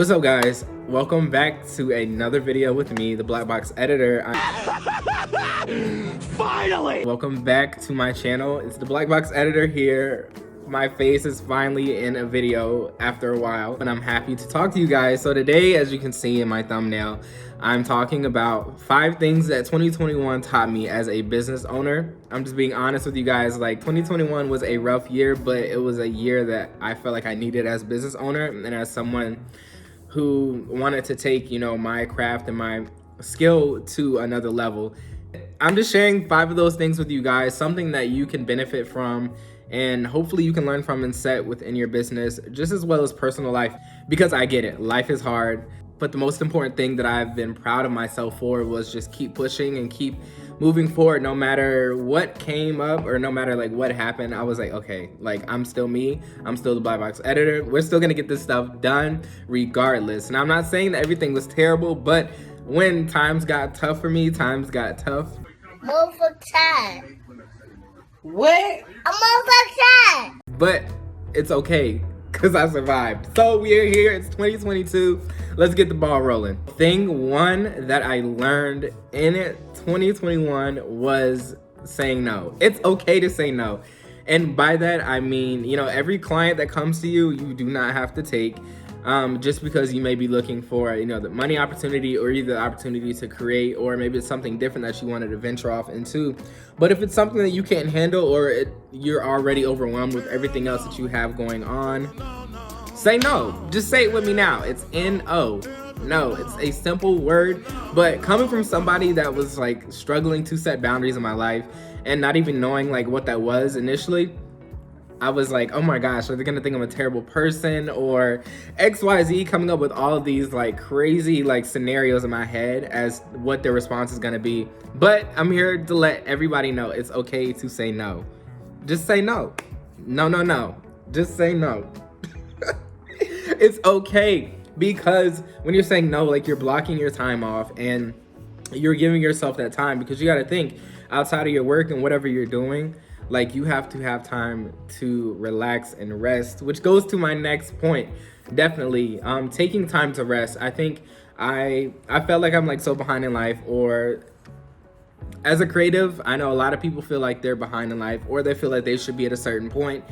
What's up, guys? Welcome back to another video with me, the Black Box Editor. Finally! Welcome back to my channel. It's the Black Box Editor here. My face is finally in a video after a while, and I'm happy to talk to you guys. So today, as you can see in my thumbnail, I'm talking about 5 things that 2021 taught me as a business owner. I'm just being honest with you guys, like 2021 was a rough year, but it was a year that I felt like I needed as a business owner and as someone who wanted to take, my craft and my skill to another level. I'm just sharing 5 of those things with you guys, something that you can benefit from and hopefully you can learn from and set within your business, just as well as personal life, because I get it, life is hard. But the most important thing that I've been proud of myself for was just keep pushing and keep moving forward, no matter what came up or no matter like what happened. I was like, okay, like I'm still me, I'm still the Black Box Editor. We're still gonna get this stuff done regardless. And I'm not saying that everything was terrible, but when times got tough for me, times got tough. Move for time. What? I'm over time. But it's okay, because I survived. So we are here, it's 2022. Let's get the ball rolling. Thing 1 that I learned in 2021 was saying no. It's okay to say no. And by that, I mean, every client that comes to you, you do not have to take. Just because you may be looking for, the money opportunity or either the opportunity to create, or maybe it's something different that you wanted to venture off into. But if it's something that you can't handle or you're already overwhelmed with everything else that you have going on, say no. Just say it with me now. It's N-O. No, it's a simple word, but coming from somebody that was like struggling to set boundaries in my life and not even knowing like what that was initially, I was like, oh my gosh, are they gonna think I'm a terrible person or XYZ, coming up with all of these like crazy like scenarios in my head as what their response is gonna be. But I'm here to let everybody know it's okay to say no. Just say no. No. Just say no. It's okay, because when you're saying no, like you're blocking your time off and you're giving yourself that time, because you gotta think outside of your work and whatever you're doing, like you have to have time to relax and rest, which goes to my next point. Definitely taking time to rest. I think I felt like I'm like so behind in life, or as a creative, I know a lot of people feel like they're behind in life or they feel like they should be at a certain point,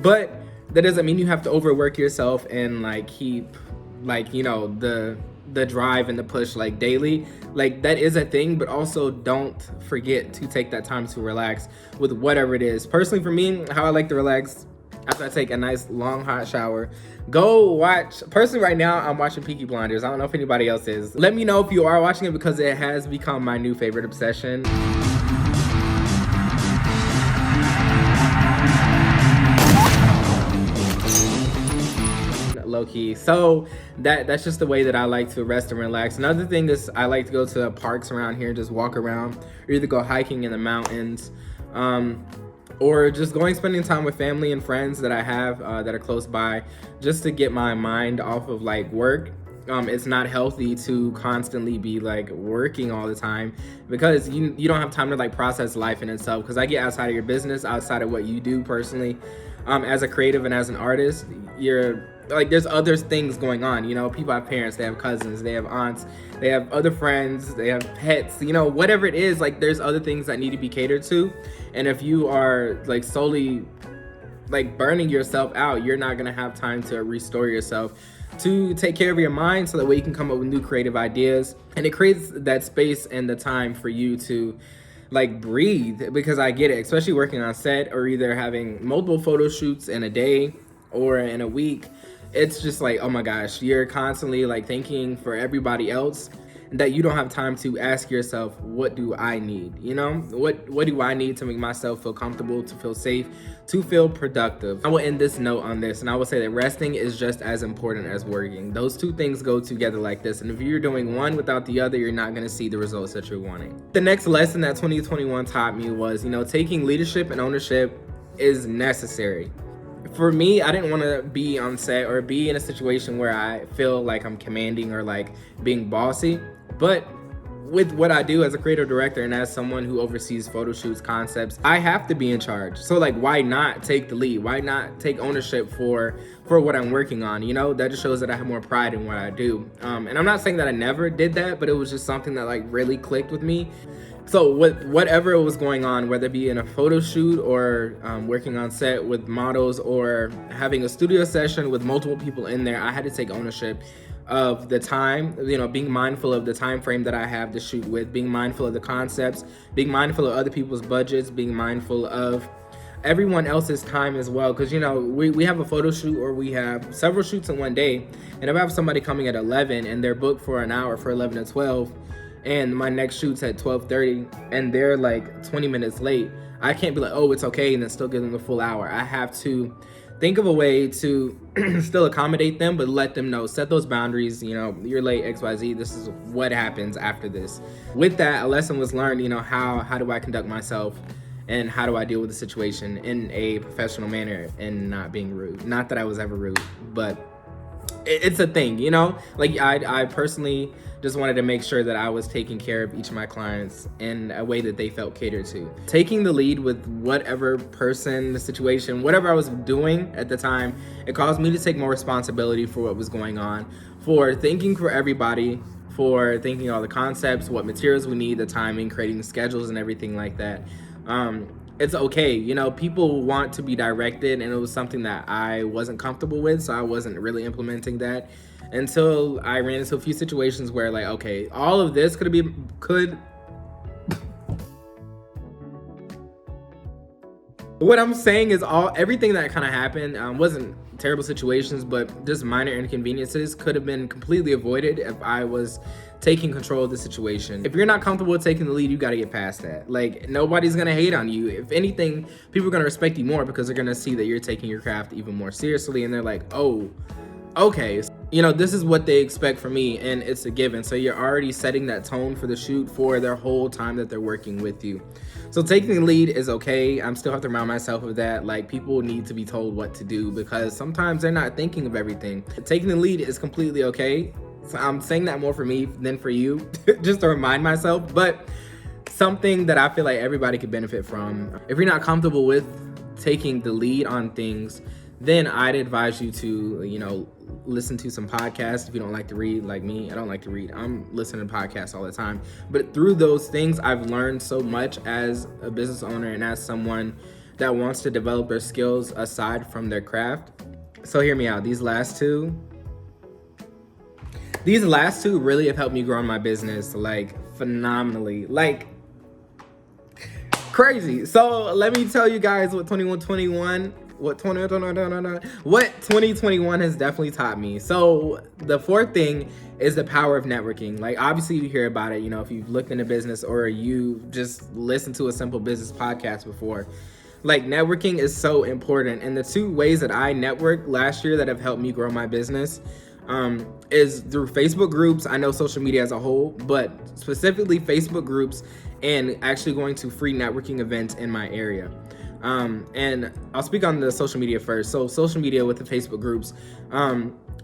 but that doesn't mean you have to overwork yourself and like keep like the drive and the push like daily. Like that is a thing, but also don't forget to take that time to relax with whatever it is. Personally for me, how I like to relax after I take a nice long hot shower, go watch, personally right now I'm watching Peaky Blinders. I don't know if anybody else is. Let me know if you are watching it, because it has become my new favorite obsession. Low-key. So that's just the way that I like to rest and relax. Another thing is I like to go to parks around here and just walk around, or either go hiking in the mountains, or just spending time with family and friends that I have that are close by, just to get my mind off of like work. It's not healthy to constantly be like working all the time, because you don't have time to like process life in itself. Because I get outside of your business, outside of what you do personally, as a creative and as an artist, you're like, there's other things going on. People have parents, they have cousins, they have aunts, they have other friends, they have pets, whatever it is, like there's other things that need to be catered to. And if you are like solely like burning yourself out, you're not gonna have time to restore yourself, to take care of your mind, so that way you can come up with new creative ideas. And it creates that space and the time for you to like breathe, because I get it, especially working on set or either having multiple photo shoots in a day or in a week. It's just like, oh my gosh, you're constantly like thinking for everybody else, that you don't have time to ask yourself, what do I need? What do I need to make myself feel comfortable, to feel safe, to feel productive? I will end this note on this, and I will say that resting is just as important as working. Those two things go together like this, and if you're doing one without the other, you're not gonna see the results that you're wanting. The next lesson that 2021 taught me was, taking leadership and ownership is necessary. For me, I didn't want to be on set or be in a situation where I feel like I'm commanding or like being bossy, but with what I do as a creative director and as someone who oversees photo shoots, concepts, I have to be in charge. So like, why not take the lead? Why not take ownership for what I'm working on? You know, that just shows that I have more pride in what I do. And I'm not saying that I never did that, but it was just something that like really clicked with me. So whatever was going on, whether it be in a photo shoot or working on set with models or having a studio session with multiple people in there, I had to take ownership of the time, you know, being mindful of the time frame that I have to shoot with, being mindful of the concepts, being mindful of other people's budgets, being mindful of everyone else's time as well. Because, you know, we have a photo shoot or we have several shoots in one day. And if I have somebody coming at 11 and they're booked for an hour for 11 to 12, and my next shoot's at 12:30 and they're like 20 minutes late, I can't be like, oh, it's okay, and then still give them the full hour. I have to think of a way to still accommodate them, but let them know, set those boundaries, you know, you're late, XYZ, this is what happens after this. With that, a lesson was learned, you know, how do I conduct myself and how do I deal with the situation in a professional manner and not being rude. Not that I was ever rude, but it's a thing, you know? Like I personally just wanted to make sure that I was taking care of each of my clients in a way that they felt catered to. Taking the lead with whatever person, the situation, whatever I was doing at the time, it caused me to take more responsibility for what was going on, for thinking for everybody, for thinking all the concepts, what materials we need, the timing, creating the schedules and everything like that. It's okay, you know, people want to be directed, and it was something that I wasn't comfortable with, so I wasn't really implementing that until I ran into a few situations where like, okay, all of this what I'm saying is everything that kind of happened wasn't terrible situations, but just minor inconveniences could have been completely avoided if I was taking control of the situation. If you're not comfortable with taking the lead, you got to get past that. Like, nobody's gonna hate on you. If anything, people are gonna respect you more because they're gonna see that you're taking your craft even more seriously, and they're like, oh, okay, you know, this is what they expect from me, and it's a given. So you're already setting that tone for the shoot for their whole time that they're working with you. So taking the lead is okay. I'm still have to remind myself of that. Like, people need to be told what to do because sometimes they're not thinking of everything. Taking the lead is completely okay. So I'm saying that more for me than for you, just to remind myself, but something that I feel like everybody could benefit from. If you're not comfortable with taking the lead on things, then I'd advise you to, you know, listen to some podcasts. If you don't like to read, like me, I don't like to read. I'm listening to podcasts all the time. But through those things, I've learned so much as a business owner and as someone that wants to develop their skills aside from their craft. So hear me out. These last two really have helped me grow in my business, like, phenomenally. Like, crazy. So let me tell you guys what 2021 has definitely taught me. So the fourth thing is the power of networking. Like, obviously you hear about it, you know, if you've looked into business or you just listened to a simple business podcast before. Like, networking is so important. And the two ways that I networked last year that have helped me grow my business is through Facebook groups. I know social media as a whole, but specifically Facebook groups and actually going to free networking events in my area. And I'll speak on the social media first. So social media with the Facebook groups,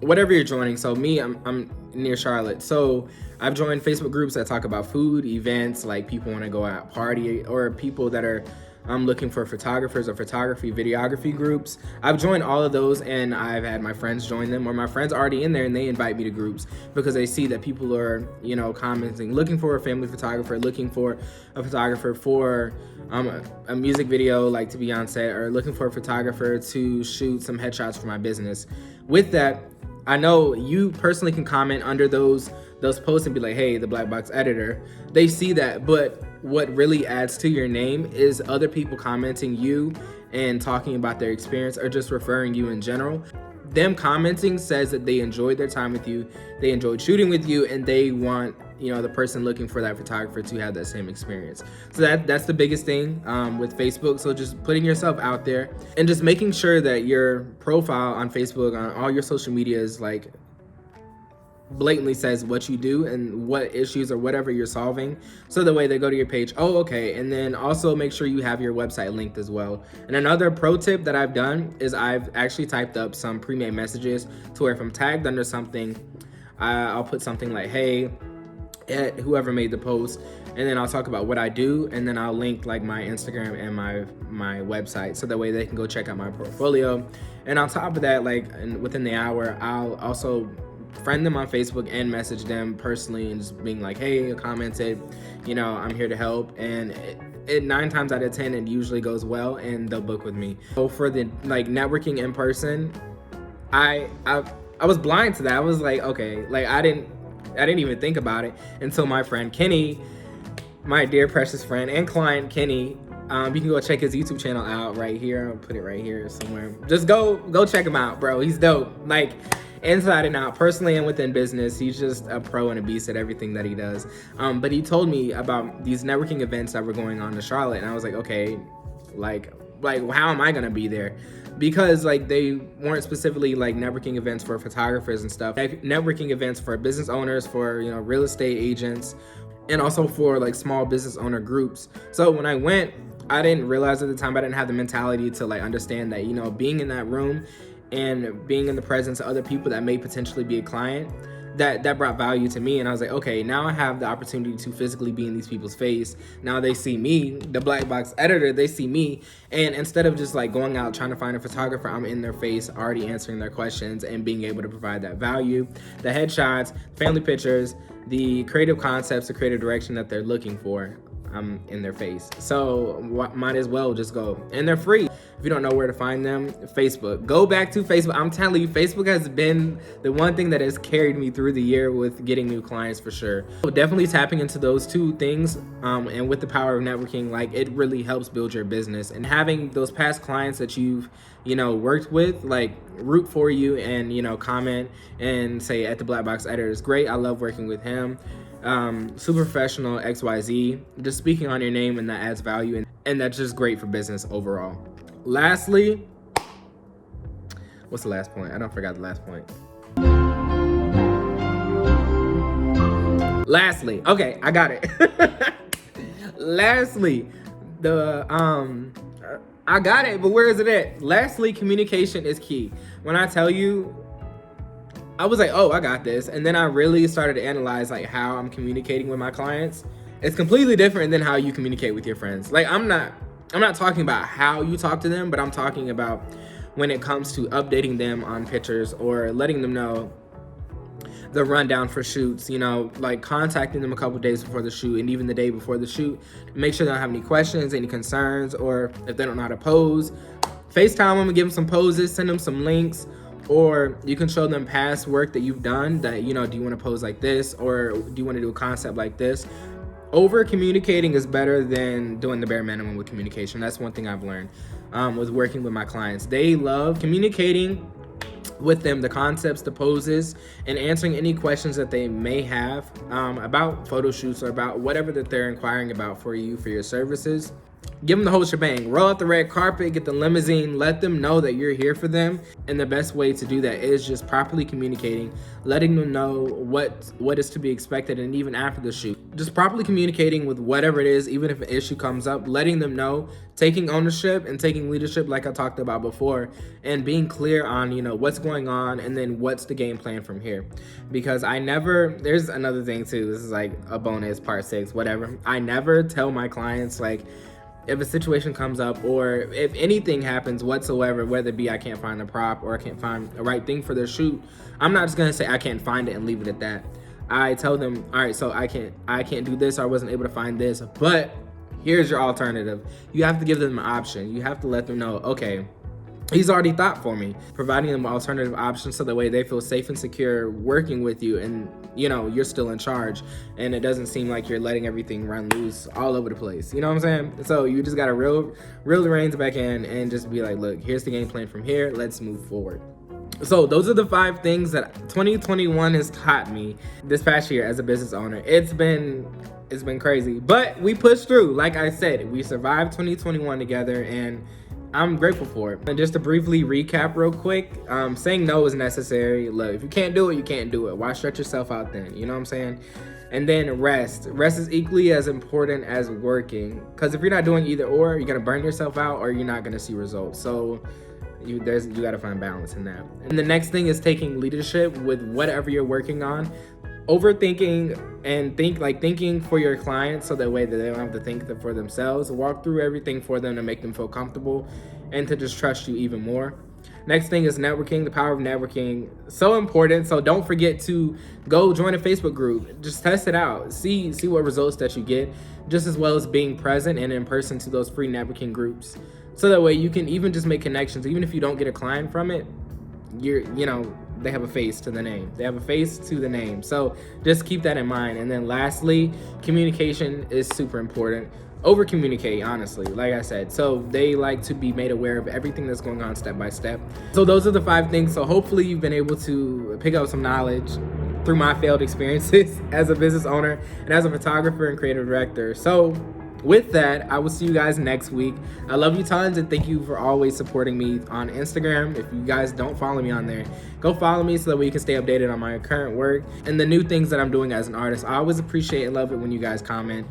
whatever you're joining. So me, I'm near Charlotte. So I've joined Facebook groups that talk about food, events, like people want to go out party, or people that are looking for photographers or photography, videography groups. I've joined all of those, and I've had my friends join them, or my friends already in there, and they invite me to groups because they see that people are, you know, commenting, looking for a family photographer, looking for a photographer for a music video, like to be on set, or looking for a photographer to shoot some headshots for my business. With that, I know you personally can comment under those posts and be like, hey, the Black Box editor. They see that, but what really adds to your name is other people commenting you and talking about their experience or just referring you in general. Them commenting says that they enjoyed their time with you, they enjoyed shooting with you, and they want, you know, the person looking for that photographer to have that same experience. So that's the biggest thing with Facebook. So just putting yourself out there and just making sure that your profile on Facebook, on all your social media, is like blatantly says what you do and what issues or whatever you're solving, so the way they go to your page, oh, okay. And then also make sure you have your website linked as well. And another pro tip that I've done is I've actually typed up some pre-made messages to where if I'm tagged under something, I'll put something like, hey, at whoever made the post, and then I'll talk about what I do, and then I'll link like my Instagram and my website, so that way they can go check out my portfolio. And on top of that, like within the hour, I'll also friend them on Facebook and message them personally and just being like, hey, I commented, I'm here to help. And it 9 times out of 10 it usually goes well, and they'll book with me. So for the like networking in person, I was blind to that. I was like, okay, like I didn't even think about it until my friend Kenny, my dear precious friend and client Kenny. You can go check his YouTube channel out right here. I'll put it right here somewhere. Just go check him out, bro. He's dope. Like inside and out, personally and within business. He's just a pro and a beast at everything that he does. But he told me about these networking events that were going on in Charlotte, and I was like, okay, like how am I gonna be there? Because like they weren't specifically like networking events for photographers and stuff. Like, networking events for business owners, for real estate agents, and also for like small business owner groups. So when I went, I didn't realize at the time, I didn't have the mentality to like understand that being in that room and being in the presence of other people that may potentially be a client, that brought value to me. And I was like, okay, now I have the opportunity to physically be in these people's face. Now they see me, the black box editor, they see me. And instead of just like going out trying to find a photographer, I'm in their face already answering their questions and being able to provide that value, the headshots, family pictures, the creative concepts, the creative direction that they're looking for. I'm in their face. So might as well just go. And they're free. If you don't know where to find them, Facebook. Go back to Facebook. I'm telling you, Facebook has been the one thing that has carried me through the year with getting new clients for sure. So definitely tapping into those two things, and with the power of networking, like it really helps build your business. And having those past clients that you've worked with, like root for you and comment and say at the Black Box Editor is great. I love working with him. Super professional, XYZ, just speaking on your name, and that adds value, and that's just great for business overall. Lastly, what's the last point? I don't forgot the last point. Lastly, okay, I got it. Lastly, I got it, but where is it at? Lastly, communication is key. When I tell you, I was like, oh, I got this. And then I really started to analyze like how I'm communicating with my clients. It's completely different than how you communicate with your friends. Like I'm not talking about how you talk to them, but I'm talking about when it comes to updating them on pictures or letting them know the rundown for shoots, like contacting them a couple days before the shoot and even the day before the shoot. Make sure they don't have any questions, any concerns, or if they don't know how to pose, FaceTime them and give them some poses, send them some links. Or you can show them past work that you've done that, do you want to pose like this? Or do you want to do a concept like this? Over communicating is better than doing the bare minimum with communication. That's one thing I've learned with working with my clients. They love communicating with them, the concepts, the poses, and answering any questions that they may have about photo shoots or about whatever that they're inquiring about for you, for your services. Give them the whole shebang. Roll out the red carpet, get the limousine, let them know that you're here for them. And the best way to do that is just properly communicating, letting them know what is to be expected, and even after the shoot. Just properly communicating with whatever it is, even if an issue comes up, letting them know, taking ownership and taking leadership like I talked about before, and being clear on, what's going on and then what's the game plan from here. Because there's another thing too, this is like a bonus, part 6, whatever. I never tell my clients like, if a situation comes up or if anything happens whatsoever, whether it be I can't find a prop or I can't find the right thing for their shoot, I'm not just gonna say I can't find it and leave it at that. I tell them, all right, so I can't do this, or I wasn't able to find this, but here's your alternative. You have to give them an option. You have to let them know, okay, he's already thought for me, providing them alternative options so that way they feel safe and secure working with you, and you're still in charge and it doesn't seem like you're letting everything run loose all over the place. You know what I'm saying? So you just gotta reel the reins back in and just be like, look, here's the game plan from here, let's move forward. So those are the 5 things that 2021 has taught me this past year as a business owner. It's been crazy, but we pushed through. Like I said, we survived 2021 together, and I'm grateful for it. And just to briefly recap real quick, saying no is necessary. Look, if you can't do it, you can't do it. Why stretch yourself out then? You know what I'm saying? And then rest. Rest is equally as important as working. Because if you're not doing either or, you're going to burn yourself out or you're not going to see results. So you got to find balance in that. And the next thing is taking leadership with whatever you're working on. overthinking and thinking for your clients, so that way that they don't have to think for themselves. Walk through everything for them to make them feel comfortable and to just trust you even more. Next thing is networking. The power of networking, so important. So don't forget to go join a Facebook group. Just test it out. See what results that you get, just as well as being present and in person to those free networking groups. So that way you can even just make connections. Even if you don't get a client from it, they have a face to the name. They have a face to the name. So just keep that in mind. And then lastly, communication is super important. Over communicate, honestly, like I said. So they like to be made aware of everything that's going on step by step. So those are the 5 things. So hopefully you've been able to pick up some knowledge through my failed experiences as a business owner and as a photographer and creative director. So with that, I will see you guys next week. I love you tons, and thank you for always supporting me on Instagram. If you guys don't follow me on there, go follow me so that we can stay updated on my current work and the new things that I'm doing as an artist. I always appreciate and love it when you guys comment.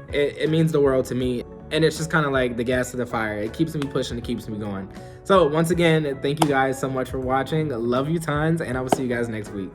It means the world to me, and it's just kind of like the gas to the fire. It keeps me pushing, it keeps me going. So once again, thank you guys so much for watching. I love you tons, and I will see you guys next week.